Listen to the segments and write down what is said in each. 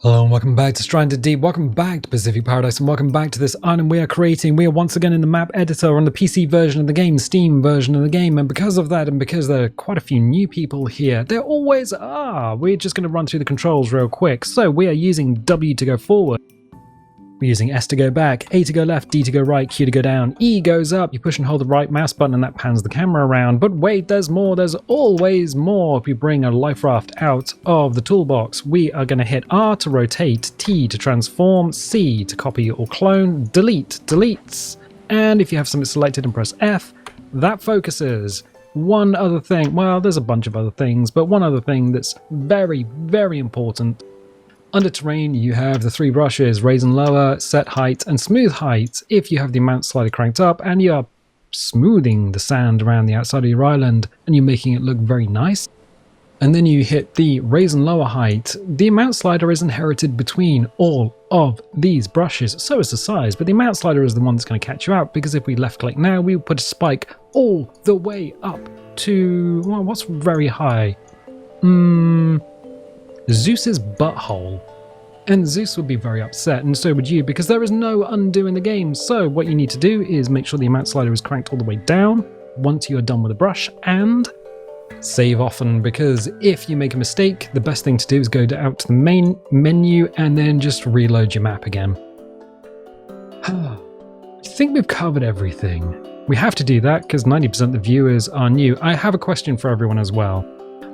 Hello and welcome back to Stranded Deep, welcome back to Pacific Paradise, and welcome back to this island we are once again in the map editor on the PC version of the game, Steam version of the game, and because of that, and because there are quite a few new people here, there always are, we're just going to run through the controls real quick. So we are using W to go forward, we're using S to go back, A to go left, D to go right, Q to go down, E goes up, you push and hold the right mouse button and that pans the camera around, but wait, there's more, there's always more. If you bring a life raft out of the toolbox, we are going to hit R to rotate, T to transform, C to copy or clone, delete, deletes, and if you have something selected and press F, that focuses. One other thing, well, there's a bunch of other things, but one other thing that's very, very important. Under terrain, you have the three brushes, raise and lower, set height, and smooth height. If you have the amount slider cranked up and you are smoothing the sand around the outside of your island and you're making it look very nice, and then you hit the raise and lower height, the amount slider is inherited between all of these brushes. So is the size, but the amount slider is the one that's going to catch you out, because if we left click now, we would put a spike all the way up to, well, what's very high? Zeus's butthole. And Zeus would be very upset, and so would you, because there is no undo in the game. So what you need to do is make sure the amount slider is cranked all the way down once you are done with the brush, and save often, because if you make a mistake, the best thing to do is go out to the main menu and then just reload your map again. I think we've covered everything. We have to do that because 90% of the viewers are new. I have a question for everyone as well.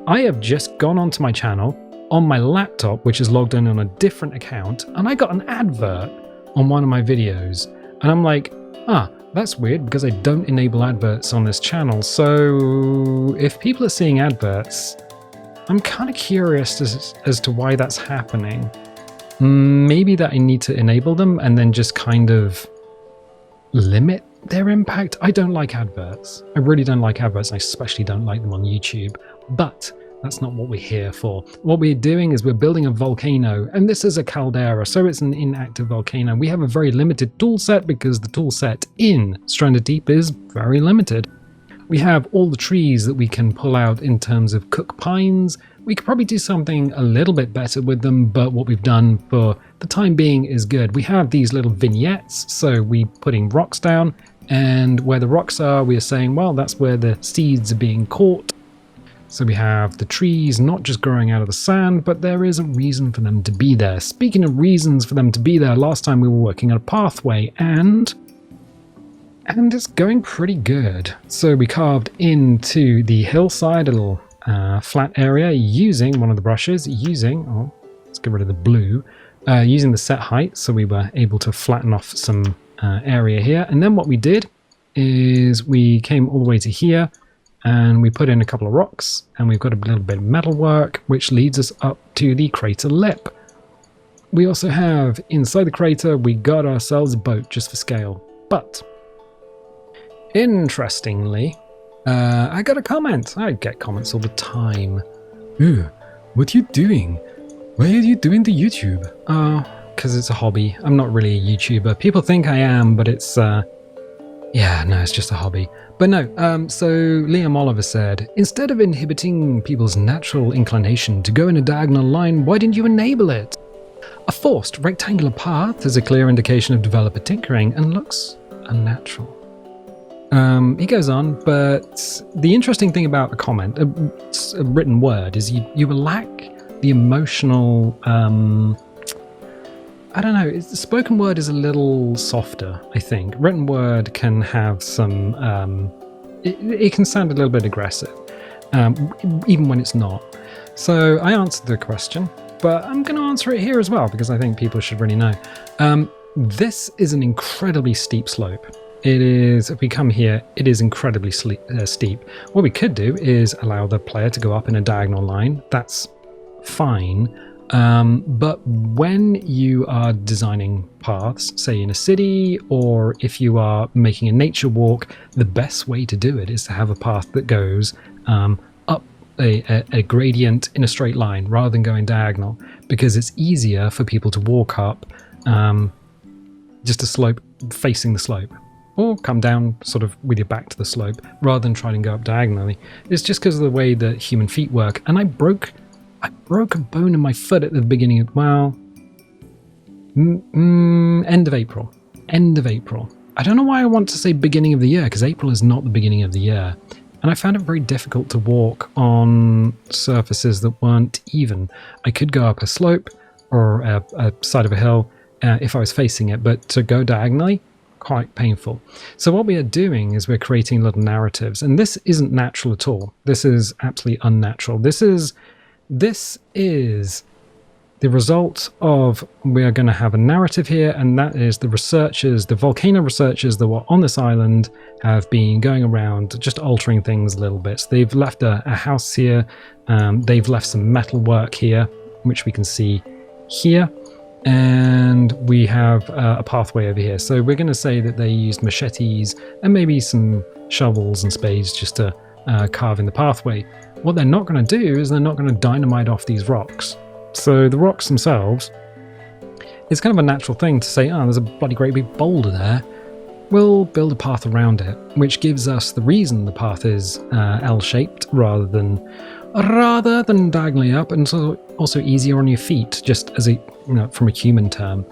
I have just gone onto my channel on my laptop, which is logged in on a different account, and I got an advert on one of my videos, and I'm like, that's weird because I don't enable adverts on this channel. So if people are seeing adverts, I'm kind of curious as to why that's happening. Maybe that I need to enable them and then just kind of limit their impact. I don't like adverts. I really don't like adverts, and I especially don't like them on YouTube, but that's not what we're here for. What we're doing is we're building a volcano, and this is a caldera, so it's an inactive volcano. We have a very limited tool set because the tool set in Stranded Deep is very limited. We have all the trees that we can pull out in terms of cook pines. We could probably do something a little bit better with them, but what we've done for the time being is good. We have these little vignettes, so we're putting rocks down, and where the rocks are, we are saying, well, that's where the seeds are being caught. So we have the trees not just growing out of the sand, but there is a reason for them to be there. Speaking of reasons for them to be there, last time we were working on a pathway, and it's going pretty good. So we carved into the hillside a little flat area using one of the brushes, let's get rid of the blue, using the set height, so we were able to flatten off some area here. And then what we did is we came all the way to here, and we put in a couple of rocks, and we've got a little bit of metal work, which leads us up to the crater lip. We also have, inside the crater, we got ourselves a boat just for scale. But, interestingly, I got a comment. I get comments all the time. Ooh, what are you doing? Why are you doing the YouTube? Because it's a hobby. I'm not really a YouTuber. People think I am, but it's, it's just a hobby. But no, so Liam Oliver said, instead of inhibiting people's natural inclination to go in a diagonal line, why didn't you enable it? A forced rectangular path is a clear indication of developer tinkering and looks unnatural. He goes on, but the interesting thing about a comment, a written word, is you lack the emotional, I don't know, the spoken word is a little softer, I think. Written word can have some, it can sound a little bit aggressive, even when it's not. So I answered the question, but I'm going to answer it here as well, because I think people should really know. This is an incredibly steep slope. It is, if we come here, it is incredibly steep. What we could do is allow the player to go up in a diagonal line. That's fine. But when you are designing paths, say in a city, or if you are making a nature walk, the best way to do it is to have a path that goes up a gradient in a straight line rather than going diagonal, because it's easier for people to walk up just a slope facing the slope, or come down sort of with your back to the slope rather than trying to go up diagonally. It's just because of the way that human feet work. And I broke a bone in my foot at the beginning of, well, End of April. End of April. I don't know why I want to say beginning of the year, because April is not the beginning of the year. And I found it very difficult to walk on surfaces that weren't even. I could go up a slope or a side of a hill if I was facing it, but to go diagonally, quite painful. So what we are doing is we're creating little narratives, and this isn't natural at all. This is absolutely unnatural. This is the result of, we are going to have a narrative here, and that is the researchers, the volcano researchers that were on this island have been going around just altering things a little bit. So they've left a house here, they've left some metal work here, which we can see here, and we have a pathway over here. So we're going to say that they used machetes and maybe some shovels and spades just to carve in the pathway. What they're not going to do is they're not going to dynamite off these rocks. So the rocks themselves, it's kind of a natural thing to say, oh, there's a bloody great big boulder there. We'll build a path around it, which gives us the reason the path is L-shaped rather than diagonally up, and so also easier on your feet, just as from a human term.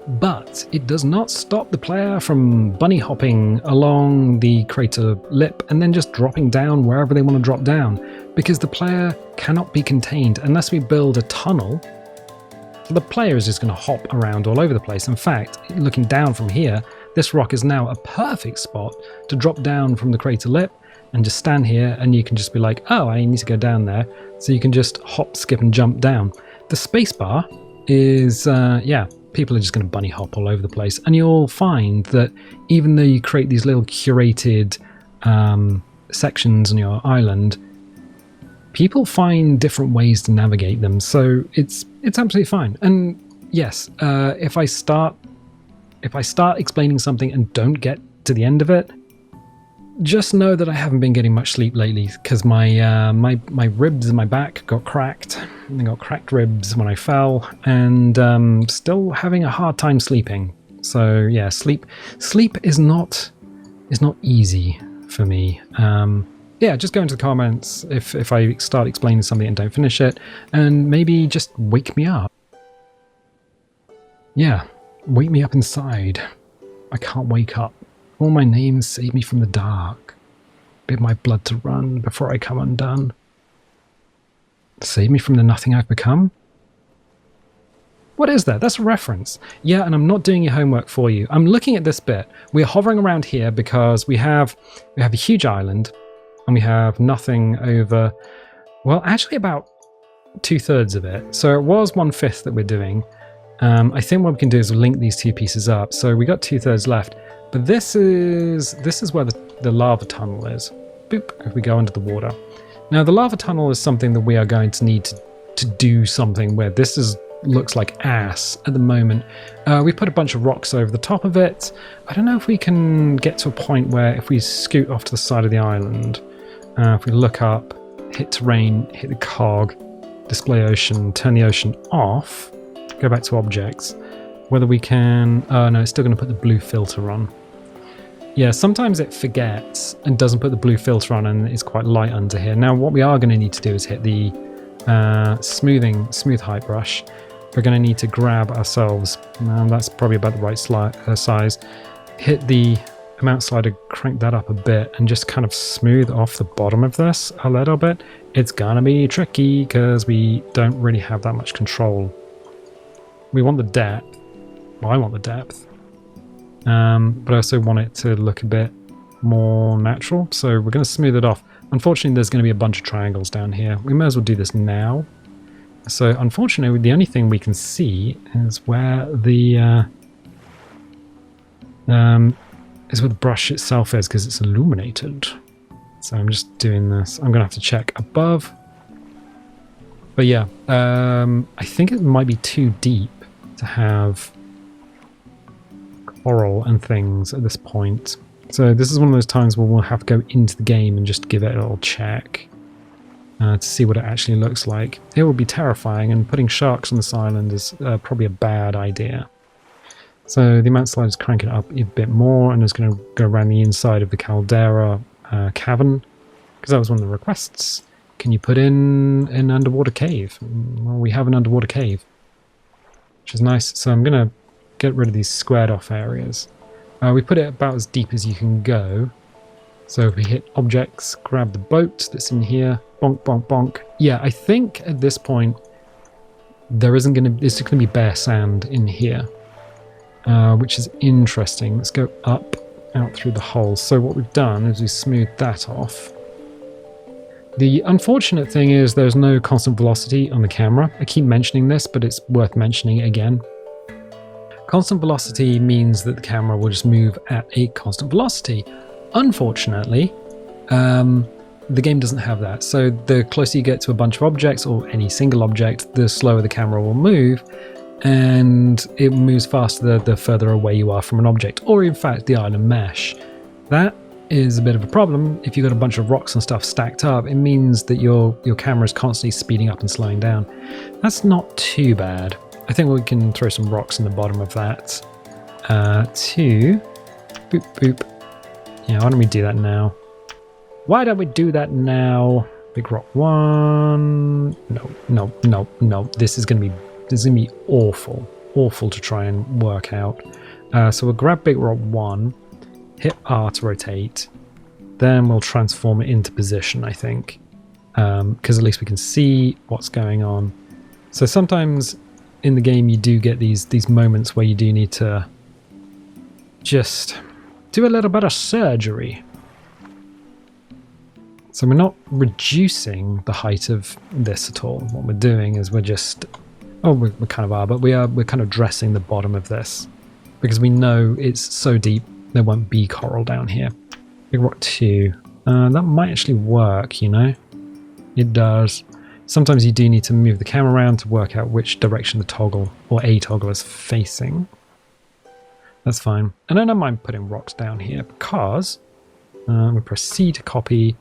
But it does not stop the player from bunny hopping along the crater lip and then just dropping down wherever they want to drop down, because the player cannot be contained unless we build a tunnel. The player is just going to hop around all over the place. In fact, looking down from here, this rock is now a perfect spot to drop down from the crater lip and just stand here, and you can just be like, oh, I need to go down there. So you can just hop, skip and jump down. The spacebar is, people are just going to bunny hop all over the place. And you'll find that even though you create these little curated sections on your island, people find different ways to navigate them. So it's absolutely fine. And yes, if I start explaining something and don't get to the end of it, just know that I haven't been getting much sleep lately, because my ribs in my back got cracked. I got cracked ribs when I fell, and still having a hard time sleeping. So yeah, sleep is not easy for me. Yeah, just go into the comments if I start explaining something and don't finish it, and maybe just wake me up. Yeah, wake me up inside. I can't wake up. All my names save me from the dark. Bid my blood to run before I come undone. Save me from the nothing I've become? What is that? That's a reference. Yeah, and I'm not doing your homework for you. I'm looking at this bit. We're hovering around here because we have a huge island, and we have nothing over, well, actually about 2/3 of it. So it was 1/5 that we're doing. I think what we can do is link these two pieces up. So we got 2/3 left. But this is where the lava tunnel is. Boop, if we go under the water. Now the lava tunnel is something that we are going to need to do something with. This looks like ass at the moment. We put a bunch of rocks over the top of it. I don't know if we can get to a point where if we scoot off to the side of the island, if we look up, hit terrain, hit the cog, display ocean, turn the ocean off, go back to objects, whether we can, oh no, it's still going to put the blue filter on. Yeah, sometimes it forgets and doesn't put the blue filter on, and it's quite light under here. Now what we are going to need to do is hit the smooth height brush. We're going to need to grab ourselves, that's probably about the right size, hit the amount slider, crank that up a bit, and just kind of smooth off the bottom of this a little bit. It's going to be tricky because we don't really have that much control. We want the depth. Well, I want the depth. But I also want it to look a bit more natural, so we're going to smooth it off. Unfortunately, there's going to be a bunch of triangles down here. We may as well do this now. So unfortunately, the only thing we can see is where the brush itself is, because it's illuminated. So I'm just doing this. I'm going to have to check above. But yeah, I think it might be too deep to have coral and things at this point. So this is one of those times where we'll have to go into the game and just give it a little check to see what it actually looks like. It will be terrifying, and putting sharks on this island is probably a bad idea. So the amount slide is cranking it up a bit more, and it's going to go around the inside of the Caldera cavern, because that was one of the requests. Can you put in an underwater cave? Well, we have an underwater cave, which is nice. So I'm going to get rid of these squared off areas. We put it about as deep as you can go. So if we hit objects, grab the boat that's in here, bonk, bonk, bonk. Yeah, I think at this point, there's just going to be bare sand in here, which is interesting. Let's go up, out through the hole. So what we've done is we smoothed that off. The unfortunate thing is there's no constant velocity on the camera. I keep mentioning this, but it's worth mentioning it again. Constant velocity means that the camera will just move at a constant velocity. Unfortunately, the game doesn't have that. So the closer you get to a bunch of objects or any single object, the slower the camera will move, and it moves faster the further away you are from an object, or in fact the island mesh. That is a bit of a problem. If you've got a bunch of rocks and stuff stacked up, it means that your camera is constantly speeding up and slowing down. That's not too bad. I think we can throw some rocks in the bottom of that. Two. Boop, boop. Yeah, why don't we do that now? Why don't we do that now? Big rock one. No. This is gonna be awful to try and work out. So we'll grab big rock one, hit R to rotate, then we'll transform it into position, I think, because at least we can see what's going on. So sometimes in the game you do get these moments where you do need to just do a little bit of surgery. So we're not reducing the height of this at all. What we're doing is we're just, we kind of are, but we're kind of dressing the bottom of this because we know it's so deep there won't be coral down here. Big rock 2. That might actually work, you know? It does. Sometimes you do need to move the camera around to work out which direction the toggle or a toggle is facing. That's fine. And I don't mind putting rocks down here because we press C to copy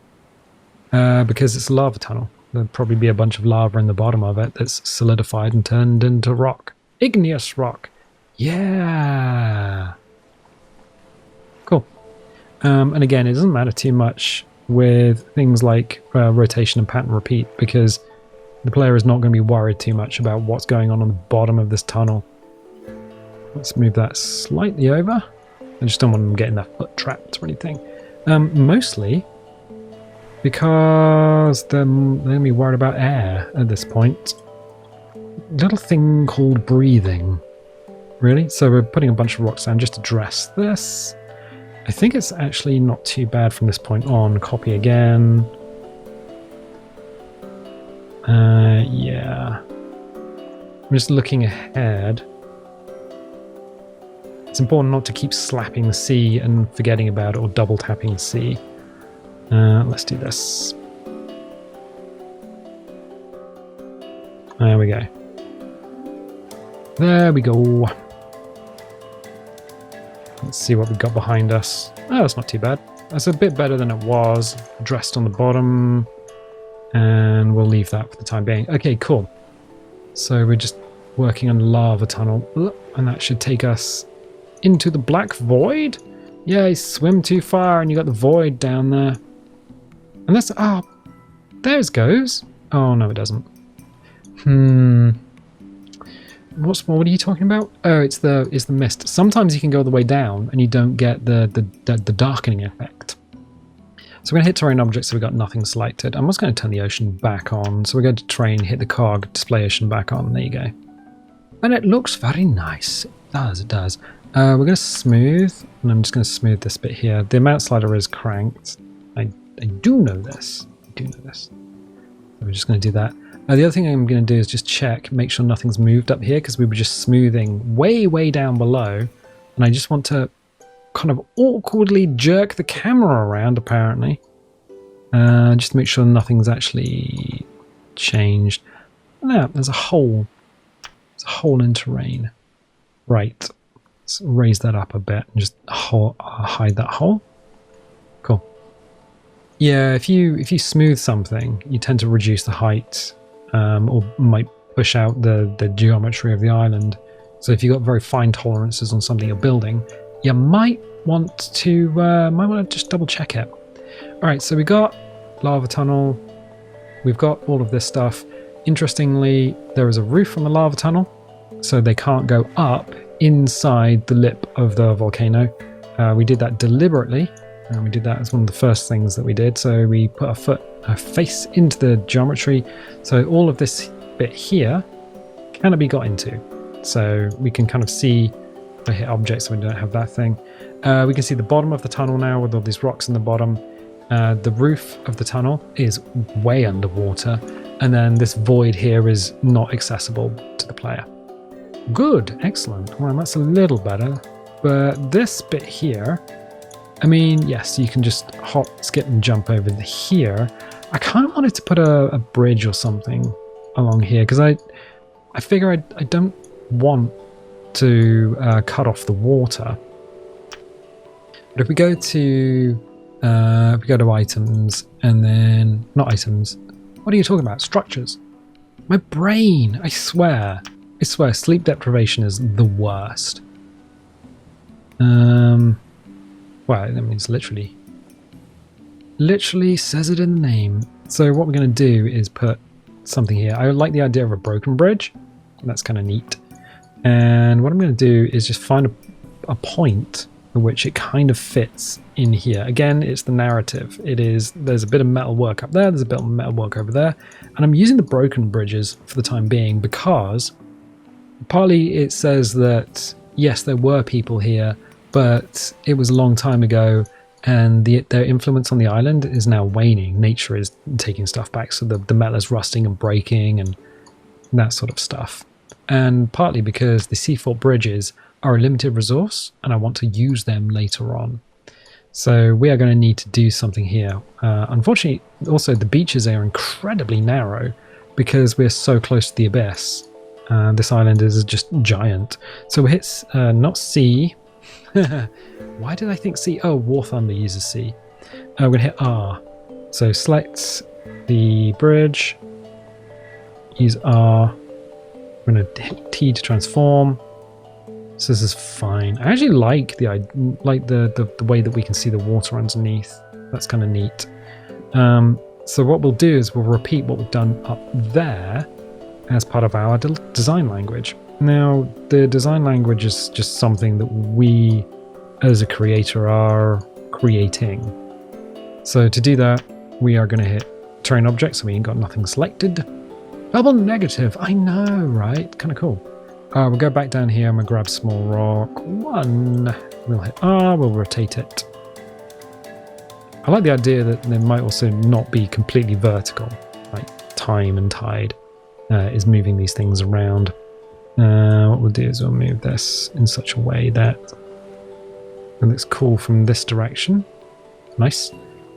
because it's a lava tunnel. There'll probably be a bunch of lava in the bottom of it that's solidified and turned into rock. Igneous rock. Yeah. Cool. And again, it doesn't matter too much with things like rotation and pattern repeat because the player is not going to be worried too much about what's going on the bottom of this tunnel. Let's move that slightly over. I just don't want them getting their foot trapped or anything. Mostly because they're going to be worried about air at this point. Little thing called breathing. Really? So we're putting a bunch of rocks down just to dress this. I think it's actually not too bad from this point on. Copy again. Yeah. I'm just looking ahead. It's important not to keep slapping the C and forgetting about it or double tapping C. Let's do this. There we go. There we go. Let's see what we've got behind us. Oh, that's not too bad. That's a bit better than it was. Dressed on the bottom. And we'll leave that for the time being. Okay, cool. So we're just working on lava tunnel. And that should take us into the black void. Yeah, you swim too far and you got the void down there. And that's... Oh, there it goes. Oh, no, it doesn't. What are you talking about? Oh, it's the mist. Sometimes you can go all the way down and you don't get the darkening effect. So we're going to hit terrain objects so we've got nothing selected. I'm just going to turn the ocean back on. So we're going to terrain, hit the cog, display ocean back on. There you go. And it looks very nice. It does. We're going to smooth, and I'm just going to smooth this bit here. The amount slider is cranked. I do know this. So we're just going to do that. The other thing I'm going to do is just check, make sure nothing's moved up here because we were just smoothing way down below. And I just want to kind of awkwardly jerk the camera around, apparently. Just to make sure nothing's actually changed. Now, there's a hole. There's a hole in terrain. Right. Let's raise that up a bit and just hide that hole. Cool. Yeah, if you smooth something, you tend to reduce the height. Or might push out the geometry of the island. So if you've got very fine tolerances on something you're building, you might want to just double check it. All right, so we got lava tunnel. We've got all of this stuff. Interestingly, there is a roof on the lava tunnel, so they can't go up inside the lip of the volcano. We did that deliberately, and we did that as one of the first things that we did. So we put our face into the geometry, so all of this bit here cannot be got into. So we can kind of see, if I hit objects, so we don't have that thing. We can see the bottom of the tunnel now with all these rocks in the bottom. The roof of the tunnel is way underwater, and then this void here is not accessible to the player. Good, excellent. Well, that's a little better. But this bit here, I mean, yes, you can just hop, skip, and jump over here. I kind of wanted to put a bridge or something along here, because I figure I don't want to cut off the water. But if we go to items, and then not items, what are you talking about? Structures. My brain, I swear, sleep deprivation is the worst. Well, that means literally says it in the name. So what we're going to do is put something here. I like the idea of a broken bridge. That's kind of neat. And what I'm going to do is just find a point in which it kind of fits in here. Again, it's the narrative. There's a bit of metal work up there, there's a bit of metal work over there, and I'm using the broken bridges for the time being because partly it says that yes, there were people here, but it was a long time ago, and their influence on the island is now waning. Nature is taking stuff back, so the metal is rusting and breaking and that sort of stuff. And partly because the sea fault bridges are a limited resource and I want to use them later on. So we are going to need to do something here. Unfortunately, also the beaches are incredibly narrow because we're so close to the abyss. This island is just giant. So we hit not C. Why did I think C? Oh, War Thunder uses C. We're going to hit R. So select the bridge. Use R. We're going to hit T to transform. So this is fine. I actually like the way that we can see the water underneath. That's kind of neat. So what we'll do is we'll repeat what we've done up there as part of our design language. Now, the design language is just something that we, as a creator, are creating. So to do that, we are going to hit terrain object, so we ain't got nothing selected. Double negative, I know, right? Kind of cool. We'll go back down here and we'll grab small rock 1. We'll hit R, we'll rotate it. I like the idea that they might also not be completely vertical, like time and tide is moving these things around. What we'll do is we'll move this in such a way that it looks cool from this direction. Nice.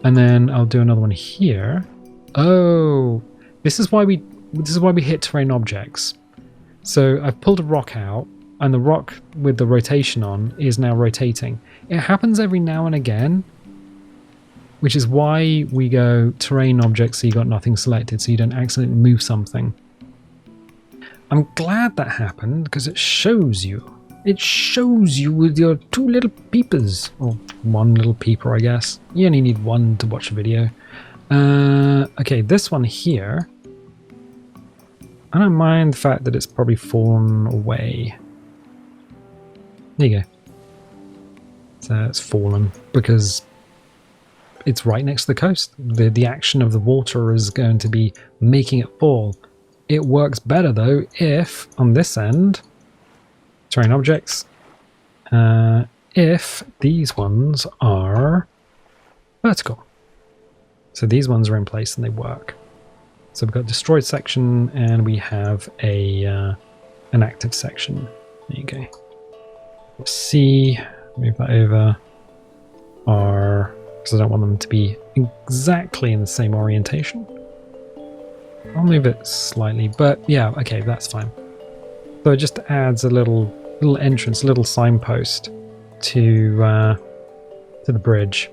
And then I'll do another one here. Oh, this is why we hit terrain objects. So I've pulled a rock out, and the rock with the rotation on is now rotating. It happens every now and again, which is why we go terrain objects so you got nothing selected, so you don't accidentally move something. I'm glad that happened, because it shows you. It shows you with your 2 little peepers. Or 1 little peeper, I guess. You only need 1 to watch a video. Okay, this one here. I don't mind the fact that it's probably fallen away. There you go. So it's fallen because it's right next to the coast. The action of the water is going to be making it fall. It works better though if, on this end, terrain objects, if these ones are vertical. So these ones are in place and they work. So we've got destroyed section and we have an active section. There you go. C, move that over. R, because I don't want them to be exactly in the same orientation. I'll move it slightly, but yeah, okay, that's fine. So it just adds a little entrance, a little signpost to the bridge.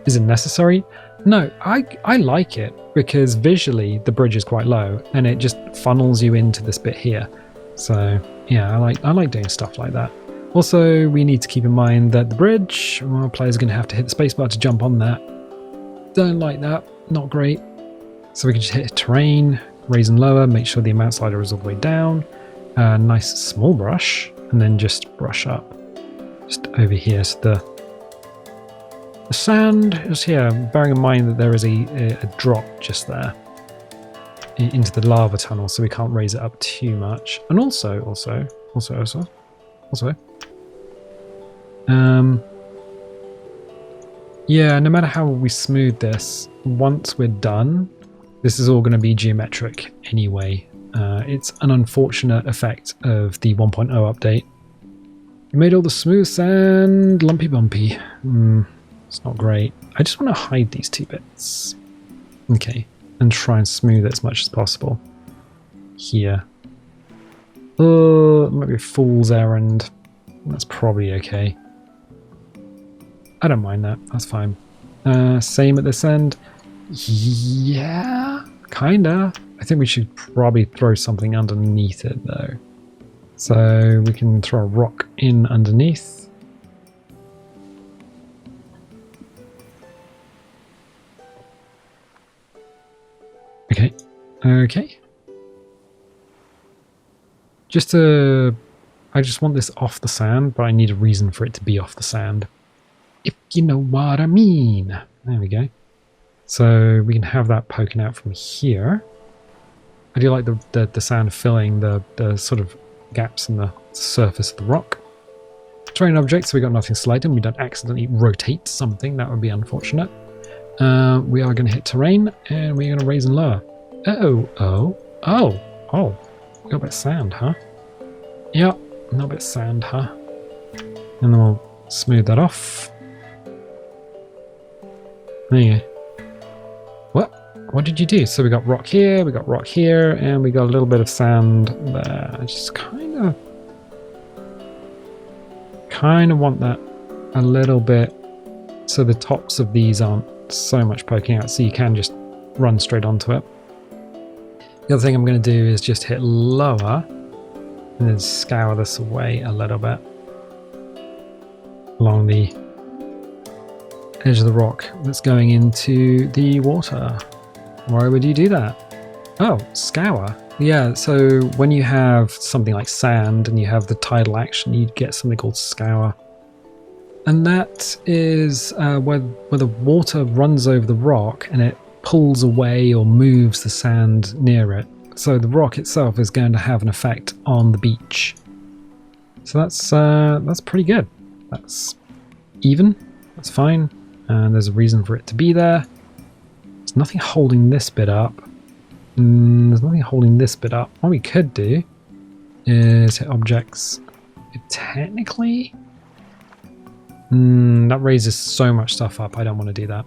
Is it necessary? No, I like it because visually the bridge is quite low and it just funnels you into this bit here. So yeah, I like doing stuff like that. Also, we need to keep in mind that the bridge, well, players are going to have to hit the spacebar to jump on that. Don't like that, not great. So we can just hit terrain, raise and lower, make sure the amount slider is all the way down. Nice small brush. and then just brush up. Just over here. So the sand is here, bearing in mind that there is a drop just there into the lava tunnel, so we can't raise it up too much. And also, yeah, no matter how we smooth this, once we're done, this is all going to be geometric anyway. It's an unfortunate effect of the 1.0 update. You made all the smooth sand lumpy bumpy. It's not great. I just want to hide these two bits. Okay, and try and smooth it as much as possible. Here. It might be a fool's errand. That's probably okay. I don't mind that. That's fine. Same at this end. Yeah, kinda. I think we should probably throw something underneath it though. So we can throw a rock in underneath. Okay. I just want this off the sand, but I need a reason for it to be off the sand. If you know what I mean. There we go. So we can have that poking out from here. I do like the sand filling the sort of gaps in the surface of the rock. Terrain objects, so we got nothing selected. We don't accidentally rotate something. That would be unfortunate. We are going to hit terrain, and we're going to raise and lower. Oh. We got a bit of sand, huh? Yep, a little bit of sand, huh? And then we'll smooth that off. There you go. What did you do? So we got rock here, and we got a little bit of sand there. I just kind of want that a little bit so the tops of these aren't so much poking out, so you can just run straight onto it. The other thing I'm going to do is just hit lower and then scour this away a little bit along the edge of the rock that's going into the water. Why would you do that? Oh, scour. Yeah, so when you have something like sand and you have the tidal action, you get something called scour. And that is where the water runs over the rock and it pulls away or moves the sand near it. So the rock itself is going to have an effect on the beach. So that's pretty good. That's even. That's fine. And there's a reason for it to be there. There's nothing holding this bit up. There's nothing holding this bit up. What we could do is hit objects. Technically, that raises so much stuff up. I don't want to do that.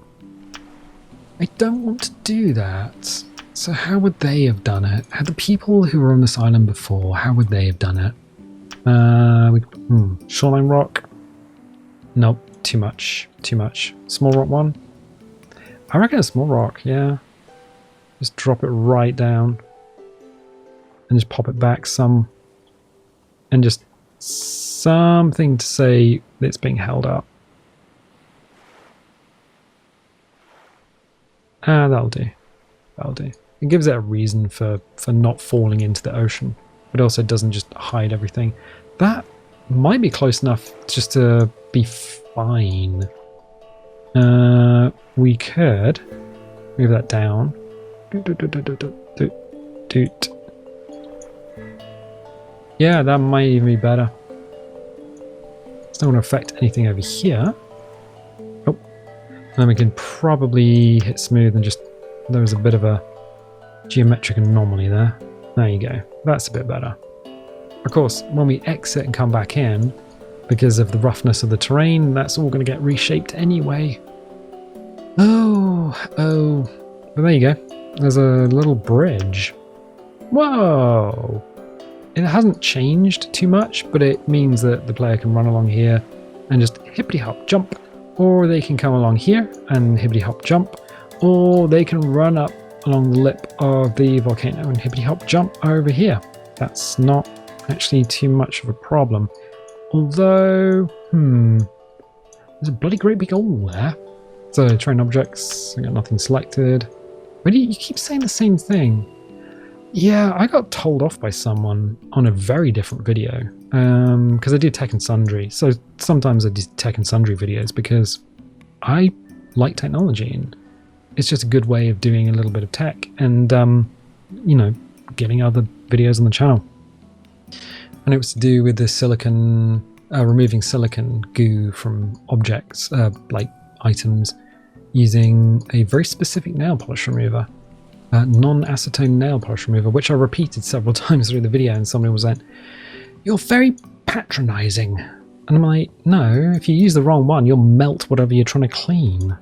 I don't want to do that. So how would they have done it? Had the people who were on this island before, how would they have done it? Shoreline rock. Nope, too much. Small rock one. I reckon a small rock, yeah. Just drop it right down. And just pop it back some. And just something to say that it's being held up. That'll do. It gives it a reason for not falling into the ocean. But also doesn't just hide everything. That might be close enough just to be fine. We could move that down. Doot. Yeah, that might even be better. It's not going to affect anything over here. Oh, and then we can probably hit smooth and just... There was a bit of a geometric anomaly there. There you go. That's a bit better. Of course, when we exit and come back in, because of the roughness of the terrain, that's all going to get reshaped anyway. Oh. But there you go. There's a little bridge. Whoa! It hasn't changed too much, but it means that the player can run along here and just hippity-hop jump. Or they can come along here and hippity-hop jump. Or they can run up along the lip of the volcano and hippity-hop jump over here. That's not actually too much of a problem. Although, there's a bloody great big hole there. So, terrain objects, I got nothing selected. Why do you keep saying the same thing? Yeah, I got told off by someone on a very different video because I do Tech and Sundry. So sometimes I do Tech and Sundry videos because I like technology and it's just a good way of doing a little bit of tech and, getting other videos on the channel. And it was to do with the silicon, removing silicon goo from objects, like items, using a very specific nail polish remover. Non-acetone nail polish remover, which I repeated several times through the video, and somebody was like, "You're very patronizing." And I'm like, no, if you use the wrong one, you'll melt whatever you're trying to clean.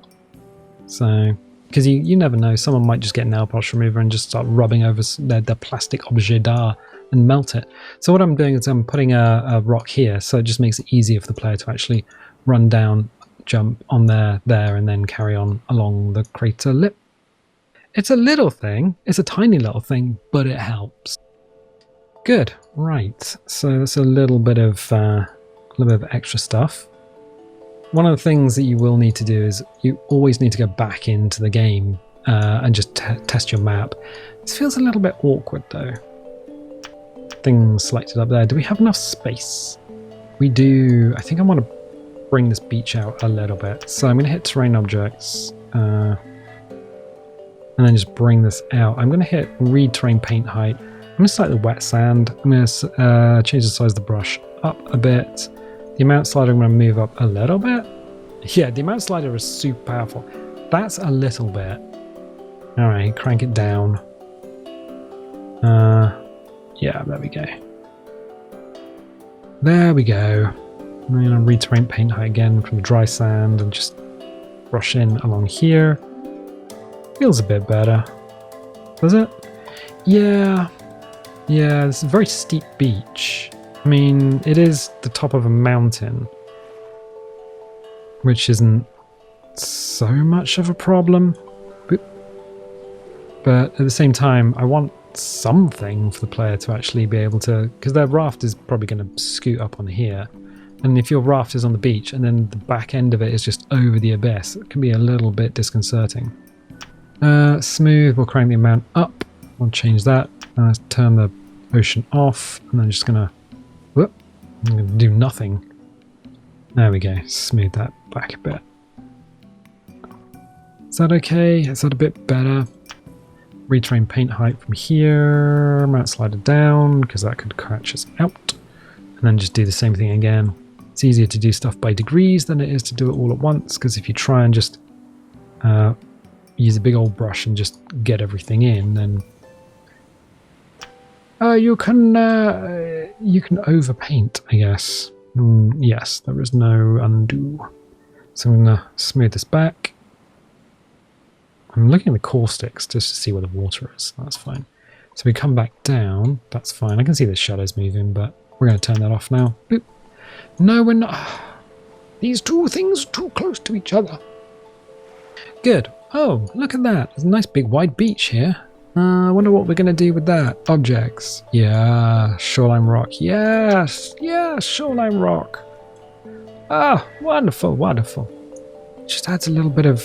So, because you never know, someone might just get nail polish remover and just start rubbing over their plastic objet d'art and melt it. So what I'm doing is I'm putting a rock here, so it just makes it easier for the player to actually run down, jump on there, and then carry on along the crater lip. It's a little thing, it's a tiny little thing, but it helps. Good, right, so that's a little bit of extra stuff. One of the things that you will need to do is you always need to go back into the game and just test your map. This feels a little bit awkward though. Things selected up there. Do we have enough space? We do. I think I want to bring this beach out a little bit. So I'm going to hit terrain objects. And then just bring this out. I'm going to hit read terrain paint height. I'm going to select the wet sand. I'm going to change the size of the brush up a bit. The amount slider I'm going to move up a little bit. Yeah, the amount slider is super powerful. That's a little bit. All right, crank it down. Yeah, there we go. There we go. I'm going to read terrain paint height again from the dry sand and just brush in along here. Feels a bit better. Does it? Yeah. Yeah, it's a very steep beach. I mean, it is the top of a mountain, which isn't so much of a problem. But at the same time, I want something for the player to actually be able to, because their raft is probably going to scoot up on here. And if your raft is on the beach and then the back end of it is just over the abyss, it can be a little bit disconcerting. Smooth, we'll crank the amount up. I'll change that. Let's turn the ocean off. And I'm just going to do nothing. There we go. Smooth that back a bit. Is that okay? Is that a bit better? Retrain paint height from here. Mount slider down because that could catch us out. And then just do the same thing again. It's easier to do stuff by degrees than it is to do it all at once, because if you try and just use a big old brush and just get everything in, then you can overpaint, I guess. Yes, there is no undo. So I'm going to smooth this back. I'm looking at the caustics just to see where the water is. That's fine. So we come back down. That's fine. I can see the shadows moving, but we're going to turn that off now. Boop. No, we're not. These two things are too close to each other. Good. Oh, look at that. There's a nice big wide beach here. I wonder what we're going to do with that. Objects. Yeah, shoreline rock. Yes, yes, shoreline rock. Ah, wonderful, wonderful. Just adds a little bit of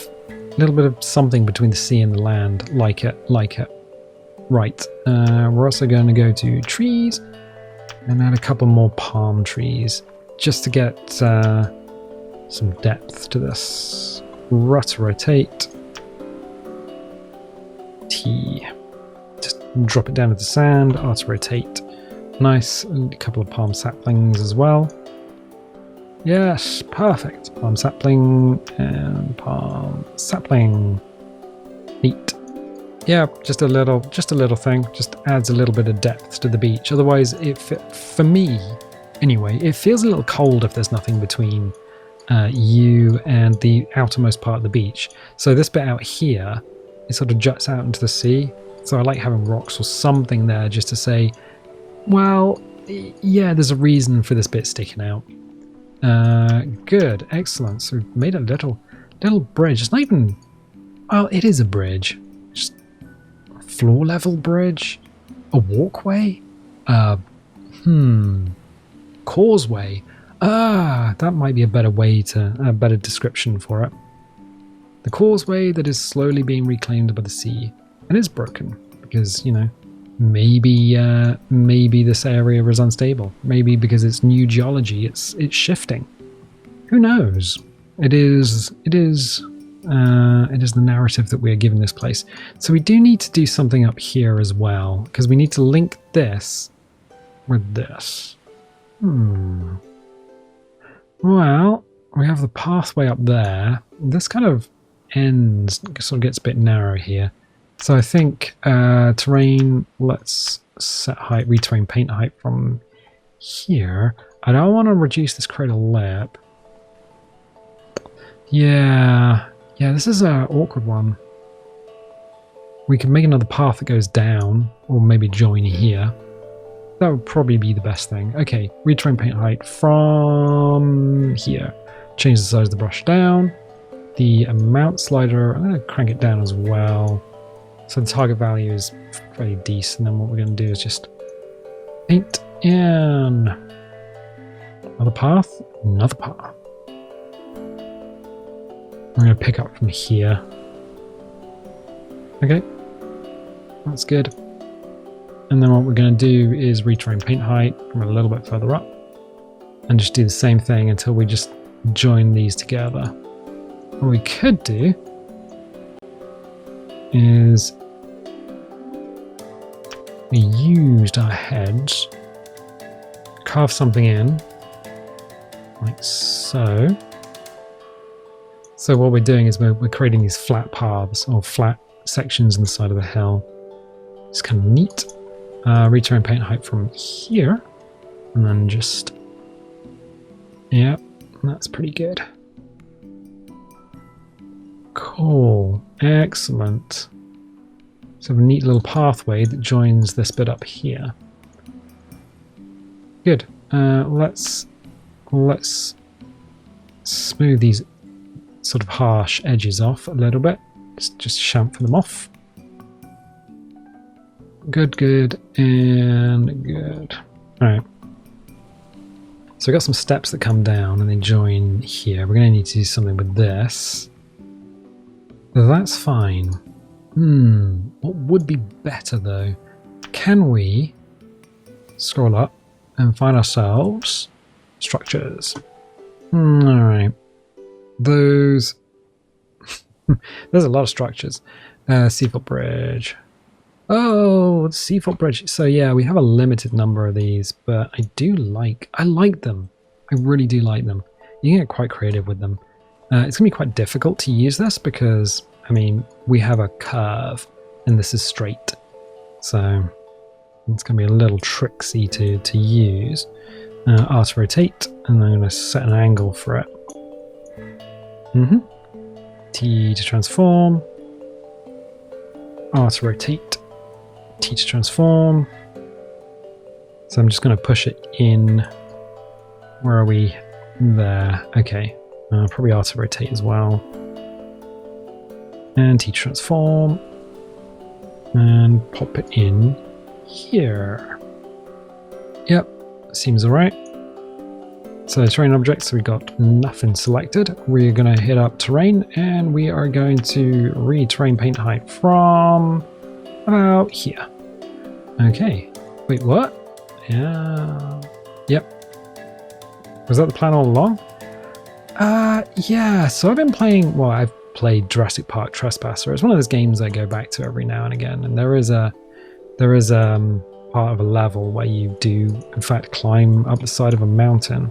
something between the sea and the land. Like it. Right. We're also going to go to trees and add a couple more palm trees just to get some depth to this. Rotate. T. Just drop it down into the sand. Rotate. Nice. And a couple of palm saplings as well. Yes, perfect. Palm sapling and palm sapling. Neat. Yeah, just a little thing. Just adds a little bit of depth to the beach. Otherwise, for me, anyway, it feels a little cold if there's nothing between you and the outermost part of the beach. So this bit out here, it sort of juts out into the sea. So I like having rocks or something there just to say, well, yeah, there's a reason for this bit sticking out. Good, excellent. So we've made a little bridge. It's not even, well, it is a bridge. Just a floor level bridge, a walkway, causeway. That might be a better description for it. The causeway that is slowly being reclaimed by the sea, and it's broken because, maybe this area is unstable. Maybe because it's new geology, it's shifting. Who knows? It is the narrative that we are given this place. So we do need to do something up here as well, because we need to link this with this. Well, we have the pathway up there. This kind of ends, sort of gets a bit narrow here. So I think terrain, let's set height, reterrain paint height from here. I don't want to reduce this cradle lip. Yeah, this is an awkward one. We can make another path that goes down, or maybe join here. That would probably be the best thing. Okay, retrain paint height from here. Change the size of the brush down. The amount slider, I'm going to crank it down as well. So the target value is fairly decent. Then what we're going to do is just paint in. Another path, another path. I'm going to pick up from here. Okay, that's good. And then what we're going to do is retrain paint height from a little bit further up. And just do the same thing until we just join these together. What we could do is we used our heads, carve something in, like so. So what we're doing is we're creating these flat paths or flat sections in the side of the hill. It's kind of neat. Return paint height from here, and then just, yeah, that's pretty good. Cool, excellent. So a neat little pathway that joins this bit up here. Good. Let's smooth these sort of harsh edges off a little bit. Just chamfer them off. Good, and good. Alright. So we got some steps that come down and they join here. We're going to need to do something with this. That's fine. What would be better though? Can we scroll up and find ourselves structures? Alright. Those... There's a lot of structures. Seafoot Bridge. Oh, the Seafoot Bridge. So yeah, we have a limited number of these, but I like them. I really do like them. You can get quite creative with them. It's going to be quite difficult to use this because, I mean, we have a curve and this is straight. So it's going to be a little tricksy to use. R to rotate, and I'm going to set an angle for it. T to transform. R to rotate. T to transform. So I'm just going to push it in. Where are we? There. Okay. Probably R to rotate as well. And T to transform. And pop it in here. Yep. Seems alright. So terrain objects, we got nothing selected. We're going to hit up terrain and we are going to re-terrain paint height from about here. Okay. Wait, what? Yeah. Yep. Was that the plan all along? Yeah. So I've been playing, well, I've played Jurassic Park Trespasser. It's one of those games I go back to every now and again. And there is part of a level where you do, in fact, climb up the side of a mountain.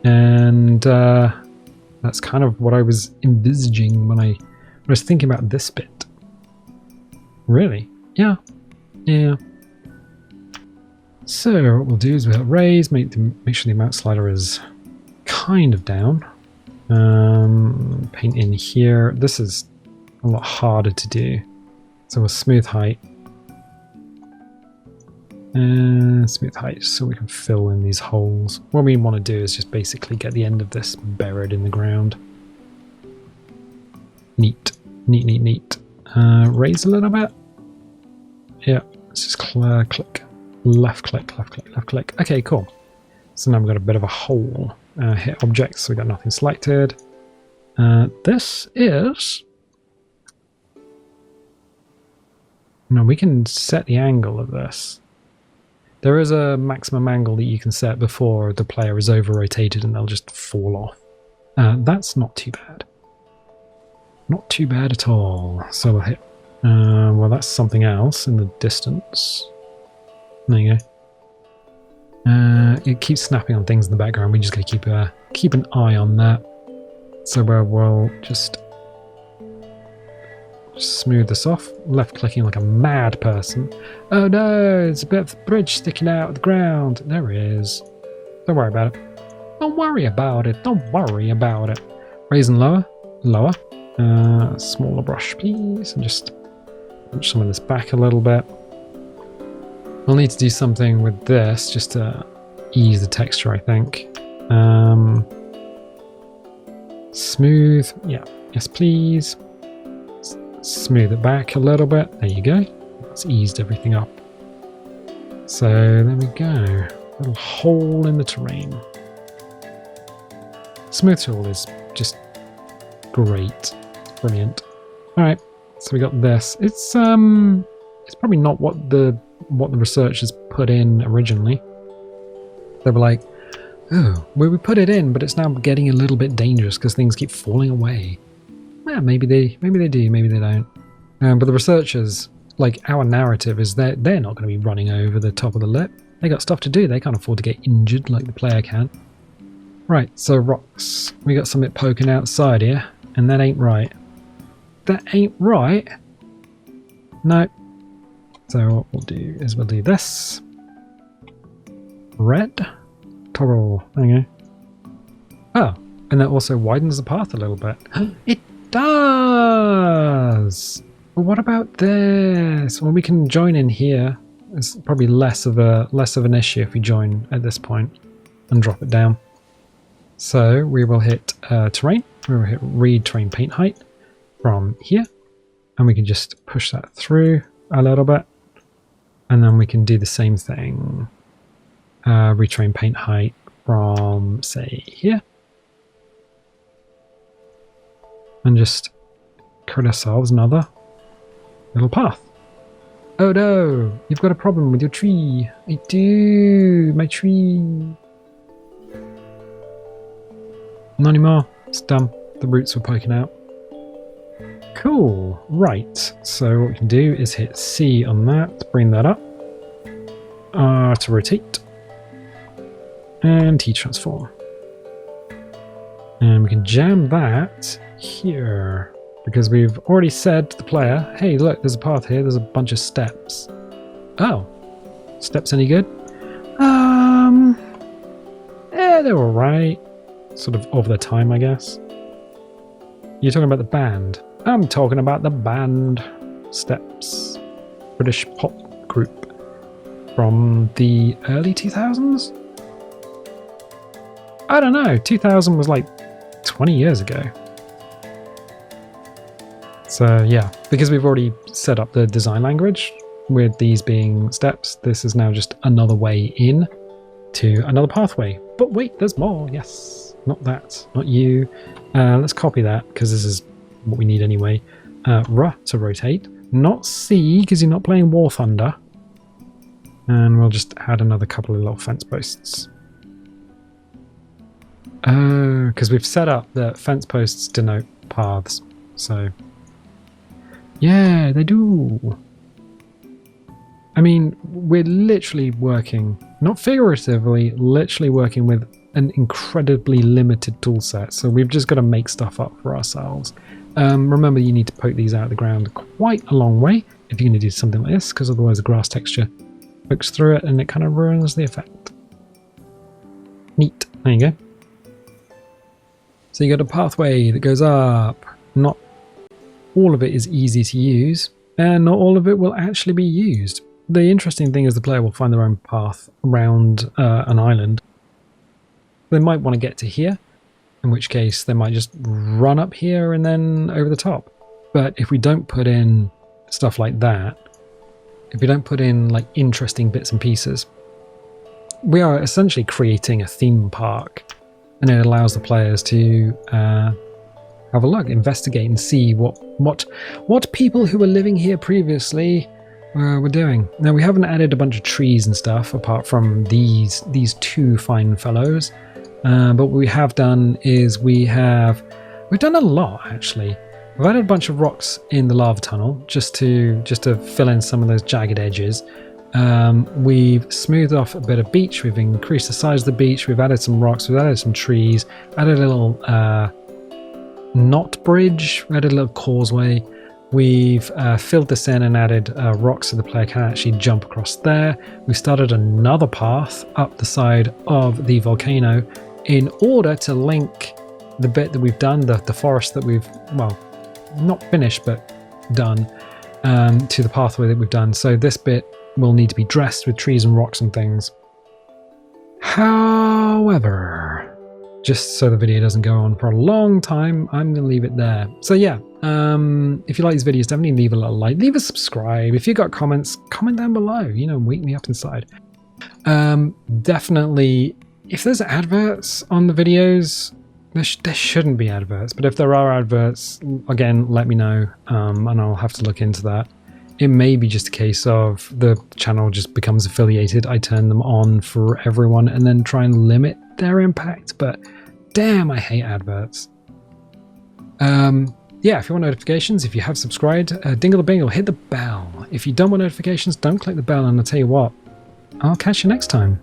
And that's kind of what I was envisaging when I was thinking about this bit. Really? Yeah. So what we'll do is we'll raise, make sure the amount slider is kind of down. Paint in here. This is a lot harder to do. So we'll smooth height. And smooth height so we can fill in these holes. What we want to do is just basically get the end of this buried in the ground. Neat. Raise a little bit. Yeah, let's just click. Left click. Okay, cool. So now we've got a bit of a hole. Hit objects, so we got nothing selected. This is... No, we can set the angle of this. There is a maximum angle that you can set before the player is over-rotated and they'll just fall off. That's not too bad. Not too bad at all. So we'll hit... well, that's something else in the distance. There you go. It keeps snapping on things in the background. We just got to keep an eye on that. So we'll just smooth this off. Left clicking like a mad person. Oh no, there's a bit of the bridge sticking out of the ground. There it is. Don't worry about it. Don't worry about it. Don't worry about it. Raise and lower. Lower. Smaller brush, please. And just push some of this back a little bit. We'll need to do something with this just to ease the texture, I think. Smooth. Yeah. Yes, please. Smooth it back a little bit. There you go. That's eased everything up. So there we go. A little hole in the terrain. Smooth tool is just great. Brilliant. Alright, so we got this. It's probably not what the researchers put in originally. They were like, oh, well, we put it in, but it's now getting a little bit dangerous because things keep falling away. Yeah, maybe they do, maybe they don't. But the researchers, like our narrative, is that they're not going to be running over the top of the lip. They got stuff to do. They can't afford to get injured like the player can. Right, so rocks. We got something poking outside here, and that ain't right. That ain't right. No. So what we'll do is we'll do this. Red. Toggle. There you go. Oh, and that also widens the path a little bit. It does! But what about this? Well, we can join in here. It's probably less of an issue if we join at this point and drop it down. So we will hit terrain. We will hit read terrain paint height from here, and we can just push that through a little bit, and then we can do the same thing. Retrain paint height from, say, here, and just create ourselves another little path. Oh no, you've got a problem with your tree. I do, my tree. Not anymore. It's done. The roots were poking out. Cool. Right. So what we can do is hit C on that, bring that up. To rotate. And T-transform. And we can jam that here. Because we've already said to the player, hey, look, there's a path here. There's a bunch of steps. Oh. Steps any good? Yeah, they're alright. Sort of their time, I guess. You're talking about the band. I'm talking about the band. Steps. British pop group from the early 2000s? I don't know. 2000 was like 20 years ago. So yeah, because we've already set up the design language with these being steps, this is now just another way in to another pathway. But wait, there's more. Yes. Not that, not you. Let's copy that because this is what we need anyway. R to rotate, not C because you're not playing War Thunder. And we'll just add another couple of little fence posts. Oh, because we've set up that fence posts denote paths. So, yeah, they do. I mean, we're literally working, not figuratively, literally working with an incredibly limited tool set, so we've just got to make stuff up for ourselves. Remember, you need to poke these out of the ground quite a long way if you're going to do something like this, because otherwise the grass texture pokes through it and it kind of ruins the effect. Neat. There you go. So you got a pathway that goes up. Not all of it is easy to use, and not all of it will actually be used. The interesting thing is the player will find their own path around an island. They might want to get to here, in which case they might just run up here and then over the top. But if we don't put in stuff like that, if we don't put in like interesting bits and pieces, we are essentially creating a theme park, and it allows the players to have a look, investigate, and see what people who were living here previously we're doing. Now, we haven't added a bunch of trees and stuff apart from these two fine fellows. But what we have done is we've done a lot, actually. We've added a bunch of rocks in the lava tunnel just to fill in some of those jagged edges. We've smoothed off a bit of beach. We've increased the size of the beach. We've added some rocks. We've added some trees. Added a little knot bridge. We added a little causeway. We've filled this in and added rocks so the player can actually jump across there. We started another path up the side of the volcano in order to link the bit that we've done, the forest that we've, well, not finished but done, to the pathway that we've done. So this bit will need to be dressed with trees and rocks and things. However, just so the video doesn't go on for a long time, I'm going to leave it there. So yeah, if you like these videos, definitely leave a little like, leave a subscribe. If you got comments, comment down below, you know, wake me up inside. Definitely, if there's adverts on the videos, there shouldn't be adverts, but if there are adverts, again, let me know, and I'll have to look into that. It may be just a case of the channel just becomes affiliated, I turn them on for everyone and then try and limit their impact, but damn, I hate adverts. Yeah, if you want notifications, if you have subscribed, dingle the bingle, hit the bell. If you don't want notifications, don't click the bell, and I'll tell you what, I'll catch you next time.